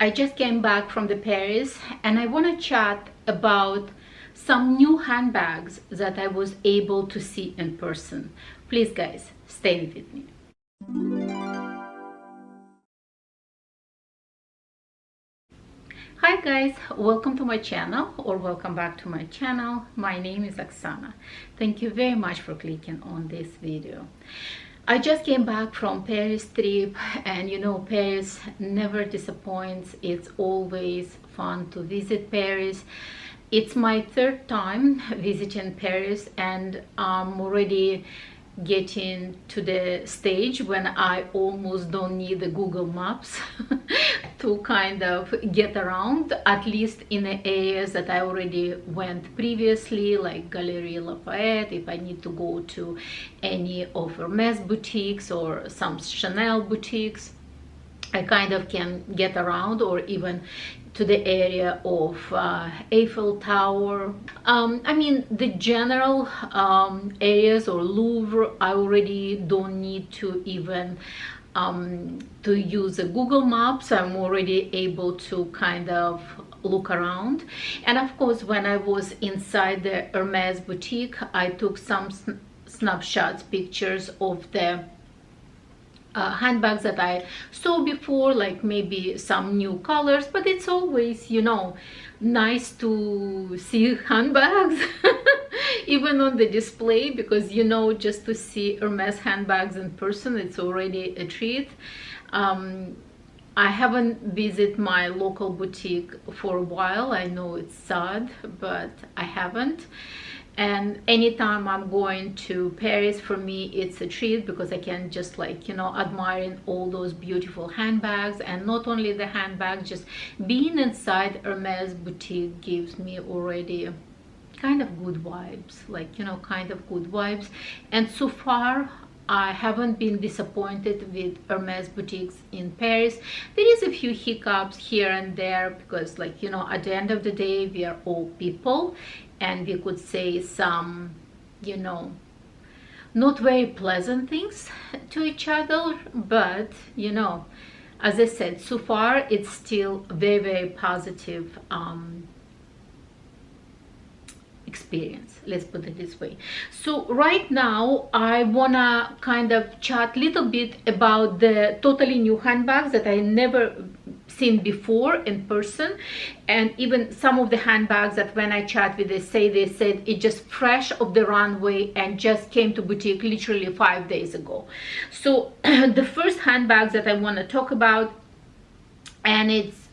I just came back from the Paris and I want to chat about some new handbags that I was able to see in person. Please guys, stay with me. Hi guys, welcome to my channel, or welcome back to my channel. My name is Oksana. Thank you very much for clicking on this video. I just came back from Paris trip, and you know, Paris never disappoints. It's always fun to visit Paris. It's my third time visiting Paris, and I'm already getting to the stage when I almost don't need the Google Maps to kind of get around, at least in the areas that I already went previously, like Galerie Lafayette. If I need to go to any of Hermes boutiques or some Chanel boutiques, I kind of can get around, or even to the area of Eiffel Tower. I mean, the general areas or Louvre, I already don't need to even to use a Google Maps. I'm already able to kind of look around. And of course, when I was inside the Hermes boutique, I took some snapshots, pictures of the handbags that I saw before, like maybe some new colors. But it's always, you know, nice to see handbags even on the display, because you know, just to see Hermes handbags in person, it's already a treat. I haven't visited my local boutique for a while. I know it's sad, but I haven't. And anytime I'm going to Paris, for me it's a treat, because I can just, like, you know, admiring all those beautiful handbags. And not only the handbags, just being inside Hermes boutique gives me already kind of good vibes, like, you know, kind of good vibes. And so far I haven't been disappointed with Hermes boutiques in Paris. There is a few hiccups here and there, because, like, you know, at the end of the day, we are all people, and we could say some, you know, not very pleasant things to each other. But you know, as I said, so far it's still very, very positive experience, let's put it this way. So right now I wanna kind of chat a little bit about the totally new handbags that I never seen before in person, and even some of the handbags that when I chat with they said it just fresh off the runway and just came to boutique literally 5 days ago. So the first handbags that I want to talk about, and it's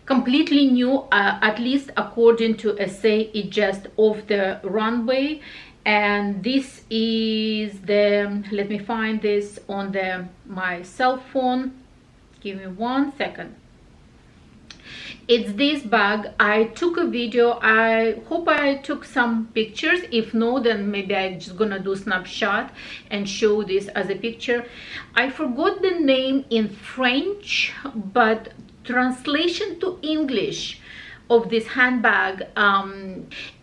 completely new, at least according to SA, it just off the runway. And this is the, let me find this on my cell phone, give me 1 second. It's this bag. I took a video. I hope I took some pictures. If no, then maybe I'm just gonna do snapshot and show this as a picture. I forgot the name in French, but translation to English of this handbag,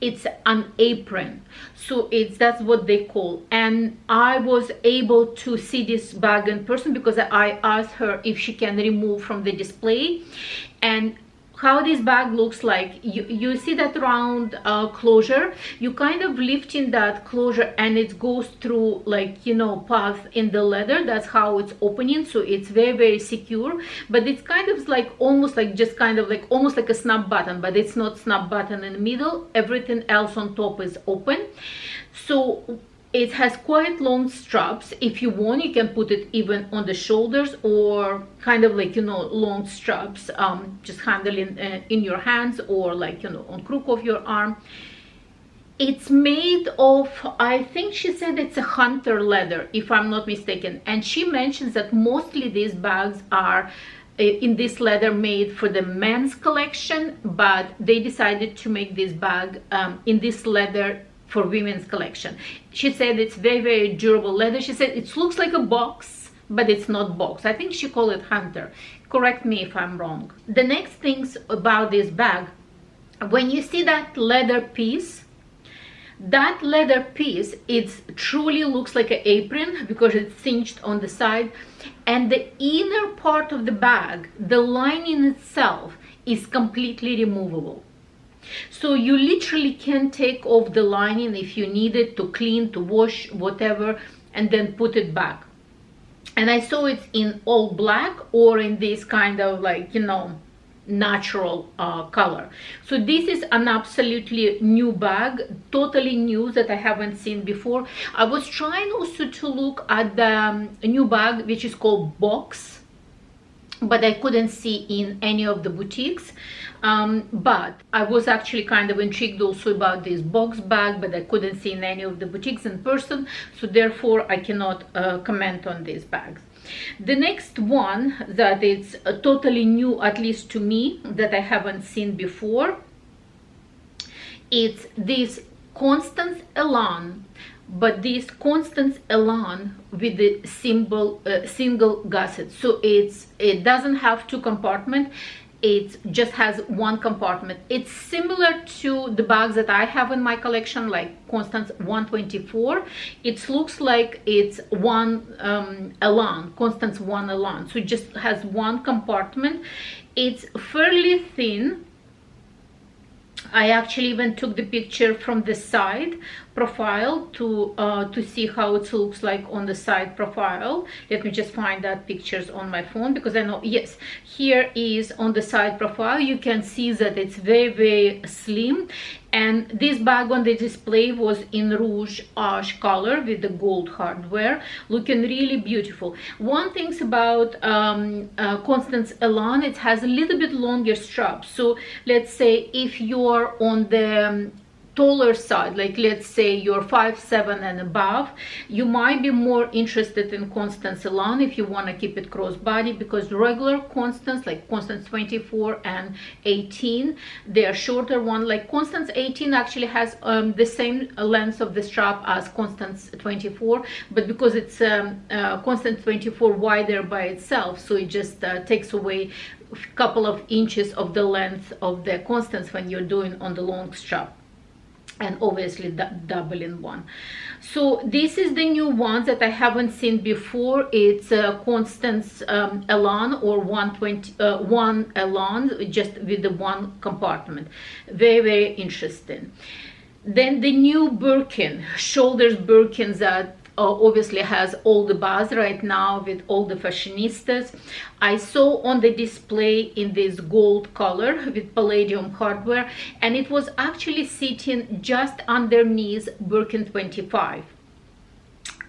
it's an apron. So that's what they call. And I was able to see this bag in person because I asked her if she can remove from the display. And how this bag looks like, you see that round closure, you kind of lift in that closure and it goes through, like, you know, path in the leather. That's how it's opening. So it's very, very secure, but it's kind of like almost like just kind of like almost like a snap button, but it's not snap button in the middle. Everything else on top is open. So it has quite long straps. If you want, you can put it even on the shoulders, or kind of like, you know, long straps, just handling in your hands, or like, you know, on crook of your arm. It's made of, I think she said it's a hunter leather, if I'm not mistaken. And she mentions that mostly these bags are in this leather made for the men's collection, but they decided to make this bag in this leather for women's collection. She said it's very, very durable leather. She said it looks like a box, but it's not box. I think she called it hunter. Correct me if I'm wrong. The next things about this bag, when you see that leather piece, That leather piece, it truly looks like an apron because it's cinched on the side, and the inner part of the bag, the lining itself, is completely removable. So you literally can take off the lining if you need it to clean, to wash, whatever, and then put it back. And I saw it in all black or in this kind of like, you know, natural color. So this is an absolutely new bag, totally new, that I haven't seen before. I was trying also to look at the new bag which is called Box, but I couldn't see in any of the boutiques. But I was actually kind of intrigued also about this Box bag, but I couldn't see in any of the boutiques in person, so therefore I cannot comment on these bags. The next one that is totally new, at least to me, that I haven't seen before, it's this Constance Elan, but this Constance Elan with the single gusset. So it doesn't have two compartments. It just has one compartment. It's similar to the bags that I have in my collection, like Constance 124. It looks like it's one Elan, Constance 1 Elan. So it just has one compartment. It's fairly thin. I actually even took the picture from the side profile to see how it looks like on the side profile. Let me just find that pictures on my phone, because I know, yes, here is on the side profile. You can see that it's very, very slim. And this bag on the display was in rouge ash color with the gold hardware, looking really beautiful. One thing about Constance Elan, it has a little bit longer strap. So let's say if you're on the taller side, like let's say you're 5'7" and above, you might be more interested in Constance Elan if you want to keep it crossbody, because regular Constance, like Constance 24 and 18, they are shorter one. Like Constance 18 actually has the same length of the strap as Constance 24, but because it's Constance 24 wider by itself, so it just takes away a couple of inches of the length of the Constance when you're doing on the long strap, and obviously double in one. So this is the new one that I haven't seen before. It's Constance Elan, or 1 Elan, just with the one compartment. Very, very interesting. Then the new Birkin, shoulders Birkin, that obviously has all the buzz right now with all the fashionistas. I saw on the display in this gold color with palladium hardware, and it was actually sitting just underneath Birkin 25.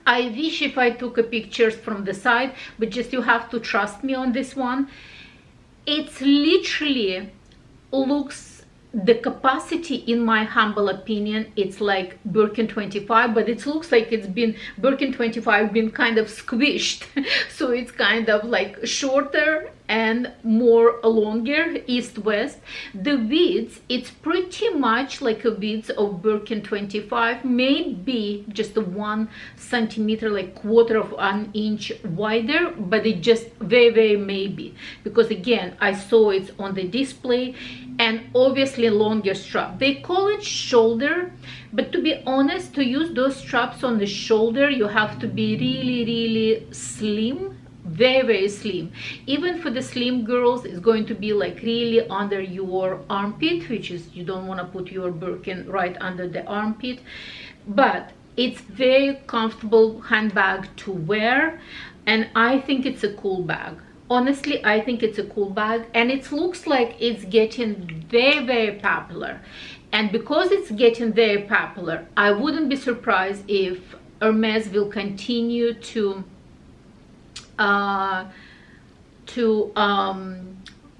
I wish if I took a pictures from the side, but just you have to trust me on this one. It's literally looks, the capacity, in my humble opinion, it's like Birkin 25, but it looks like it's been Birkin 25 been kind of squished. So it's kind of like shorter and more longer, east-west. The width, it's pretty much like a width of Birkin 25, maybe just a 1 centimeter, like quarter of an inch wider, but it just very, very maybe, because again, I saw it on the display. And obviously longer strap. They call it shoulder, but to be honest, to use those straps on the shoulder, you have to be really, really slim, very, very slim. Even for the slim girls, it's going to be like really under your armpit, which is, you don't want to put your Birkin right under the armpit. But it's very comfortable handbag to wear, and I think it's a cool bag. Honestly, I think it's a cool bag, and it looks like it's getting very, very popular. And because it's getting very popular, I wouldn't be surprised if Hermes will continue to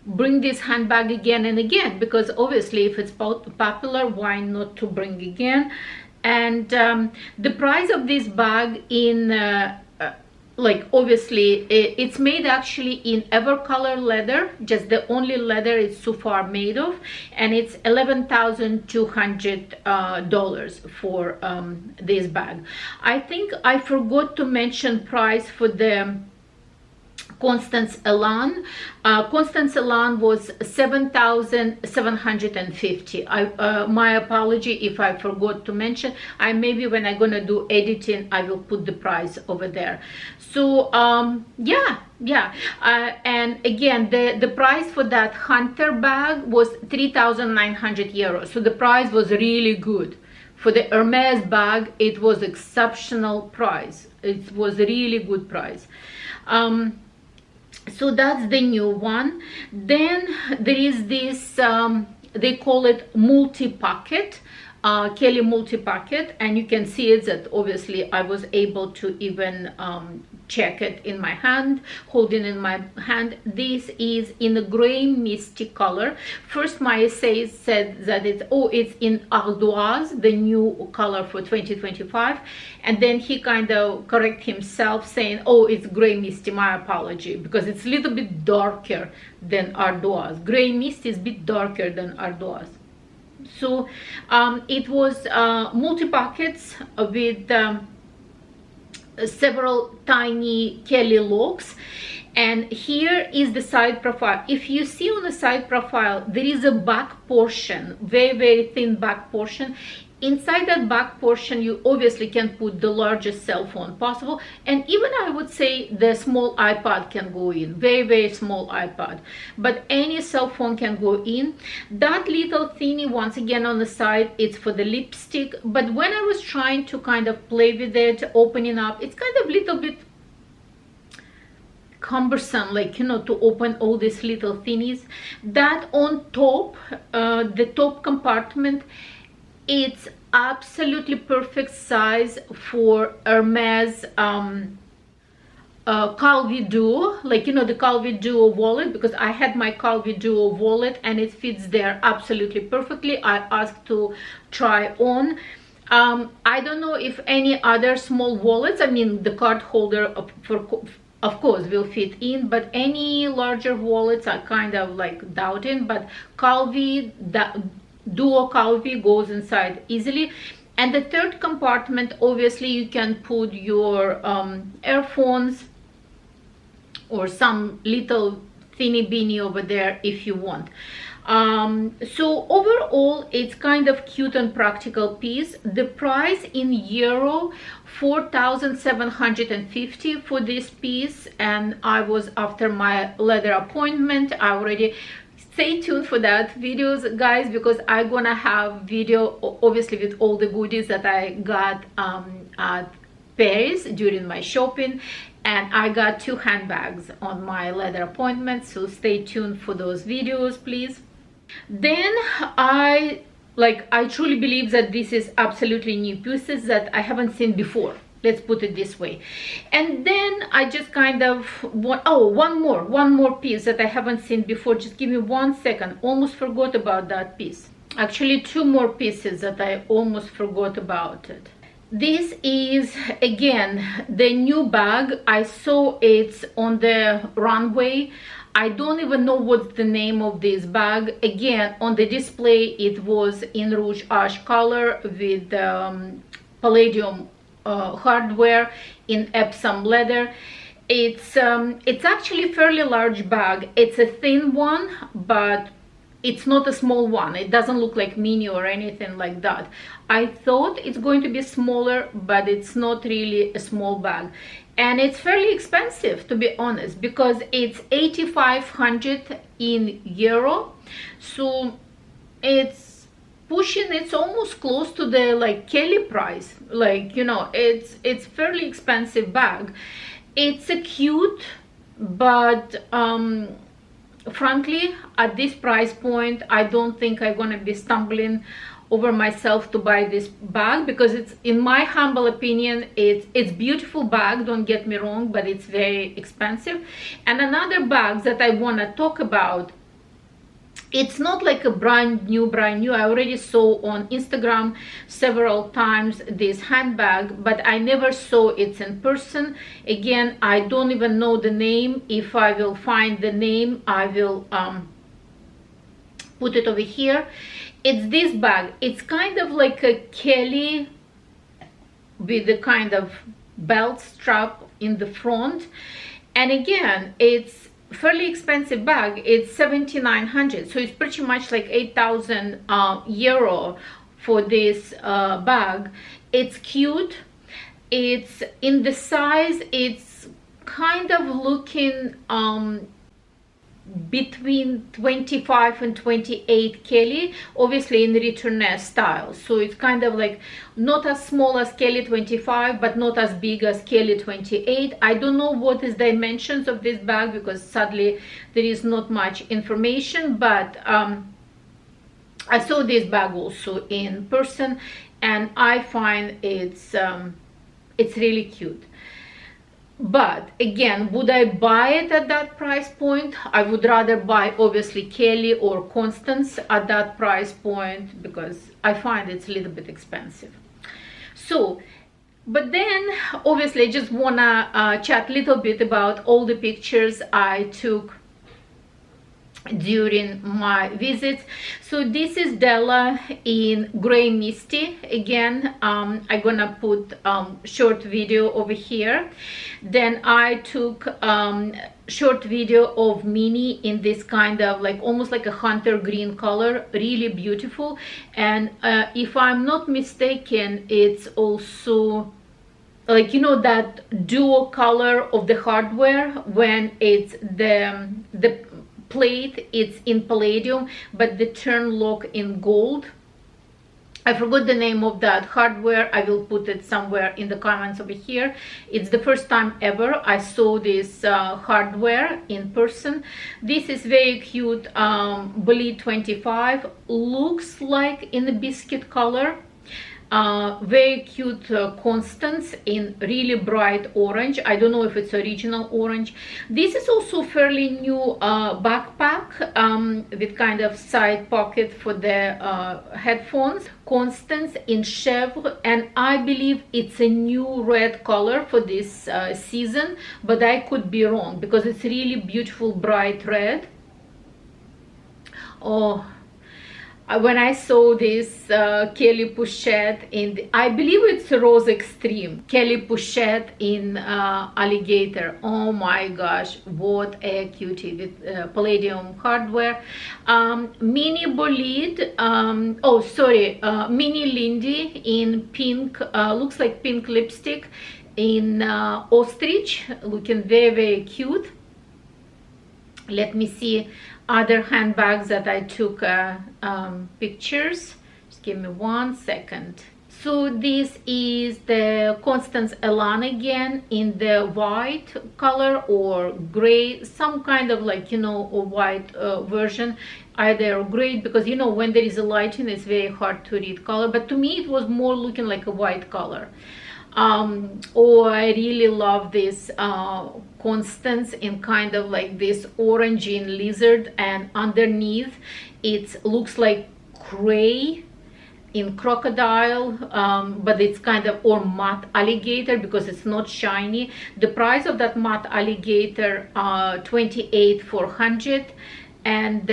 bring this handbag again and again, because obviously if it's popular, why not to bring again. And the price of this bag in like obviously it's made actually in Evercolor leather, just the only leather it's so far made of, and it's $11,200 for this bag. I think I forgot to mention price for the Constance Elan. Constance Elan was 7,750. My apology if I forgot to mention. Maybe when I'm gonna do editing, I will put the price over there. So yeah. And again, the price for that hunter bag was 3,900 euros. So the price was really good. For the Hermes bag, it was exceptional price. It was a really good price. So that's the new one. Then there is this, they call it multi-pocket, Kelly multi-pocket, and you can see it that obviously I was able to even check it in my hand, holding in my hand. This is in a gray misty color. First my essay said that it's in ardoise, the new color for 2025, and then he kind of correct himself saying, oh, it's gray misty. My apology, because it's a little bit darker than ardoise. Gray misty is a bit darker than ardoise. So it was multi-pockets with several tiny Kelly locks, and here is the side profile. If you see on the side profile, there is a back portion, very thin back portion. Inside that back portion, you obviously can put the largest cell phone possible, and even I would say the small iPad can go in, very small iPad, but any cell phone can go in. That little thingy, once again on the side, it's for the lipstick, but when I was trying to kind of play with it, opening up, it's kind of little bit cumbersome, like, you know, to open all these little thingies. That on top, the top compartment, it's absolutely perfect size for Hermes Calvi Duo, like, you know, the Calvi Duo wallet, because I had my Calvi Duo wallet and it fits there absolutely perfectly. I asked to try on. I don't know if any other small wallets, I mean the card holder of course will fit in, but any larger wallets I kind of like doubting, but Calvi, Duo Calvi goes inside easily. And the third compartment, obviously you can put your earphones or some little thinny beanie over there if you want. So overall it's kind of cute and practical piece. The price in euro, 4,750 for this piece, and I was after my leather appointment. I already stay tuned for that videos, guys, because I'm gonna have video obviously with all the goodies that I got at Paris during my shopping, and I got 2 handbags on my leather appointment, so stay tuned for those videos, please. Then I truly believe that this is absolutely new pieces that I haven't seen before. Let's put it this way. And then I just kind of want, one more piece that I haven't seen before. Just give me 1 second. Almost forgot about that piece. Actually 2 more pieces that I almost forgot about it. This is again the new bag. I saw it's on the runway. I don't even know what's the name of this bag. Again, on the display it was in rouge ash color with palladium hardware in Epsom leather. It's actually a fairly large bag. It's a thin one, but it's not a small one. It doesn't look like mini or anything like that. I thought it's going to be smaller, but it's not really a small bag. And it's fairly expensive, to be honest, because it's 8,500 in euro. So it's pushing, it's almost close to the like Kelly price. Like, you know, it's fairly expensive bag. It's a cute, but frankly at this price point I don't think I'm gonna be stumbling over myself to buy this bag, because it's, in my humble opinion, it's beautiful bag, don't get me wrong, but it's very expensive. And another bag that I want to talk about, it's not like a brand new. I already saw on Instagram several times this handbag, but I never saw it in person. Again, I don't even know the name. If I will find the name, I will put it over here. It's this bag. It's kind of like a Kelly with a kind of belt strap in the front, And again, it's fairly expensive bag. It's 7,900, so it's pretty much like 8,000 euro for this bag. It's cute. It's in the size, it's kind of looking between 25 and 28 Kelly, obviously in Returner style. So it's kind of like not as small as Kelly 25, but not as big as Kelly 28. I don't know what is dimensions of this bag because sadly there is not much information, but I saw this bag also in person, and I find it's really cute. But again, would I buy it at that price point? I would rather buy obviously Kelly or Constance at that price point because I find it's a little bit expensive. So, but then obviously I just wanna chat a little bit about all the pictures I took during my visits. So this is Della in Gray Misty. Again, I'm gonna put short video over here. Then I took short video of Minnie in this kind of like almost like a hunter green color, really beautiful. And if I'm not mistaken, it's also like, you know, that dual color of the hardware when it's the plate, it's in palladium, but the turn lock in gold. I forgot the name of that hardware. I will put it somewhere in the comments over here. It's the first time ever I saw this hardware in person. This is very cute. Bolide 25, looks like in a biscuit color. Very cute Constance in really bright orange. I don't know if it's original orange. This is also fairly new backpack with kind of side pocket for the headphones. Constance in chèvre, and I believe it's a new red color for this season, but I could be wrong because it's really beautiful bright red. Oh, when I saw this Kelly Pochette in the, I believe it's Rose Extreme, Kelly Pochette in alligator. Oh my gosh, what a cutie with palladium hardware. Mini Bolide, oh sorry, Mini Lindy in pink, looks like pink lipstick in ostrich, looking very, very cute. Let me see other handbags that I took pictures. Just give me 1 second. So this is the Constance Elan again in the white color or gray, some kind of like, you know, a white version, either gray, because you know when there is a lighting it's very hard to read color, but to me it was more looking like a white color. Oh, I really love this Constance in kind of like this orangey lizard, and underneath it looks like gray in crocodile, but it's kind of, or matte alligator because it's not shiny. The price of that matte alligator 28,400, and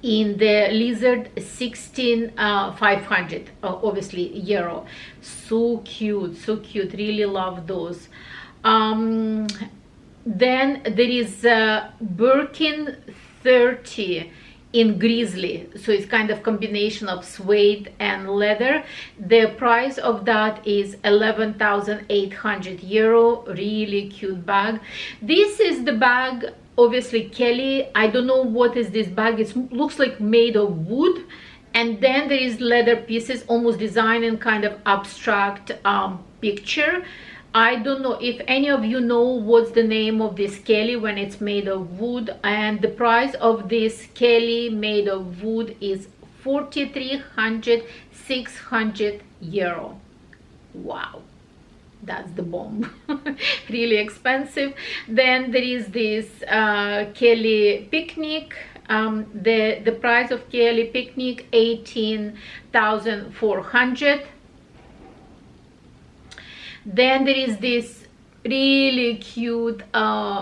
in the lizard 16,500, obviously euro. So cute, so cute, really love those. Then there is Birkin 30 in grizzly, so it's kind of combination of suede and leather. The price of that is 11,800 euro. Really cute bag. This is the bag, obviously Kelly. I don't know what is this bag. It looks like made of wood, and then there is leather pieces, almost designed in kind of abstract picture. I don't know if any of you know what's the name of this Kelly when it's made of wood, and the price of this Kelly made of wood is 4,300-600 euro. Wow, that's the bomb. Really expensive. Then there is this Kelly Picnic. The price of Kelly Picnic 18,400. Then there is this really cute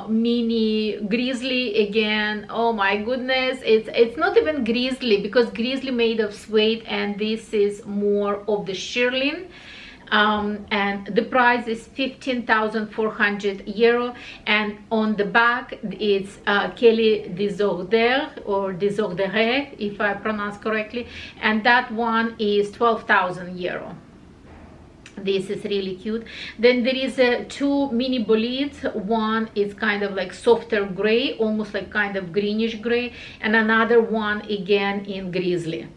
mini grizzly again. Oh my goodness, it's not even grizzly because grizzly made of suede, and this is more of the shearling. and the price is 15,400 euro, and on the back it's Kelly Desordre or Desordre, if I pronounce correctly, and that one is 12,000 euro. This is really cute. Then there is two mini bolides. One is kind of like softer gray, almost like kind of greenish gray, and another one again in grizzly.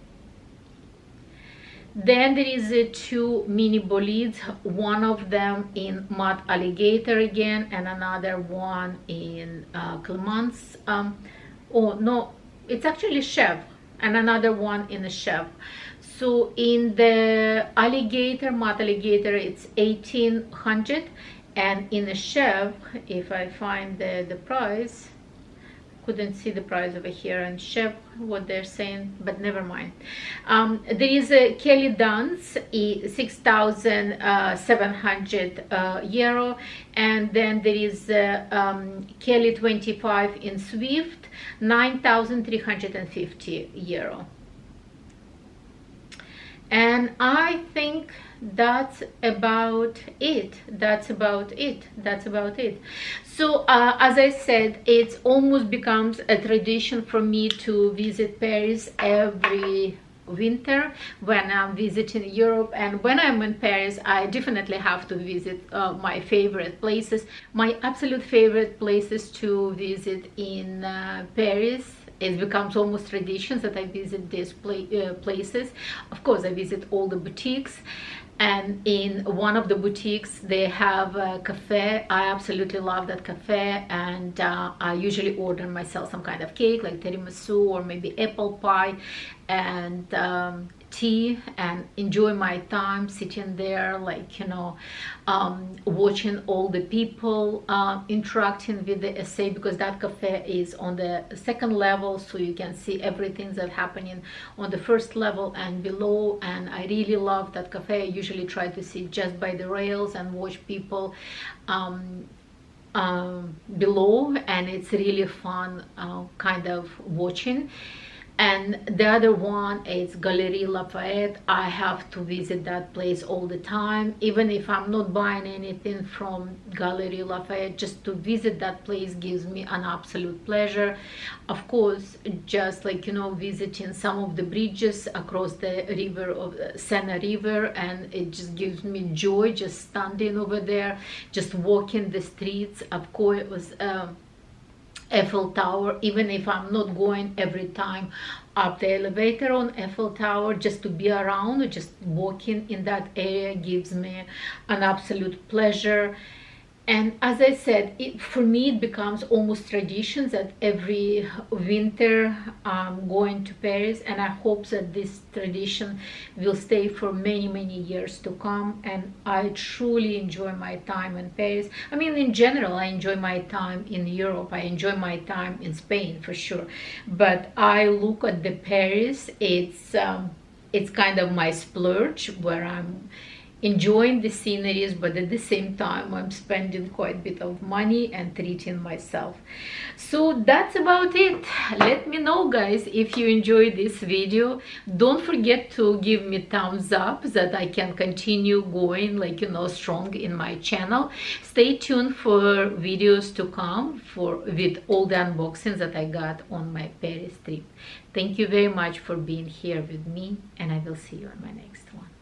Then there is two mini bolides, one of them in mud alligator again, and another one in Clemence. Oh no, it's actually chèvre, and another one in a chèvre. So in the alligator, mud alligator, it's 1,800, and in a chèvre, if I find the price, couldn't see the price over here and chèvre, what they're saying, but never mind. There is a Kelly Dance, 6,700 euro, and then there is Kelly 25 in Swift, 9,350 euro. And I think that's about it. So as I said, it almost becomes a tradition for me to visit Paris every winter when I'm visiting Europe. And when I'm in Paris, I definitely have to visit my favorite places. My absolute favorite places to visit in Paris. It becomes almost traditions that I visit these places. Of course, I visit all the boutiques, and in one of the boutiques they have a cafe. I absolutely love that cafe, and I usually order myself some kind of cake like tiramisu or maybe apple pie and tea, and enjoy my time sitting there, like, you know, watching all the people interacting with the essay, because that cafe is on the second level, so you can see everything that's happening on the first level and below. And I really love that cafe. I usually try to sit just by the rails and watch people below, and it's really fun kind of watching. And the other one is Galeries Lafayette. I have to visit that place all the time, even if I'm not buying anything from Galeries Lafayette. Just to visit that place gives me an absolute pleasure. Of course, just like, you know, visiting some of the bridges across the river of Seine River, and it just gives me joy just standing over there, just walking the streets. Of course, it was Eiffel Tower, even if I'm not going every time up the elevator on Eiffel Tower, just to be around, just walking in that area gives me an absolute pleasure. And as I said, for me it becomes almost tradition that every winter I'm going to Paris, and I hope that this tradition will stay for many years to come. And I truly enjoy my time in Paris. I mean, in general, I enjoy my time in Europe. I enjoy my time in Spain for sure. But I look at the Paris, it's kind of my splurge, where I'm enjoying the sceneries, but at the same time I'm spending quite a bit of money and treating myself. So that's about it. Let me know, guys, if you enjoyed this video. Don't forget to give me thumbs up that I can continue going, like, you know, strong in my channel. Stay tuned for videos to come with all the unboxings that I got on my Paris trip. Thank you very much for being here with me, and I will see you on my next one.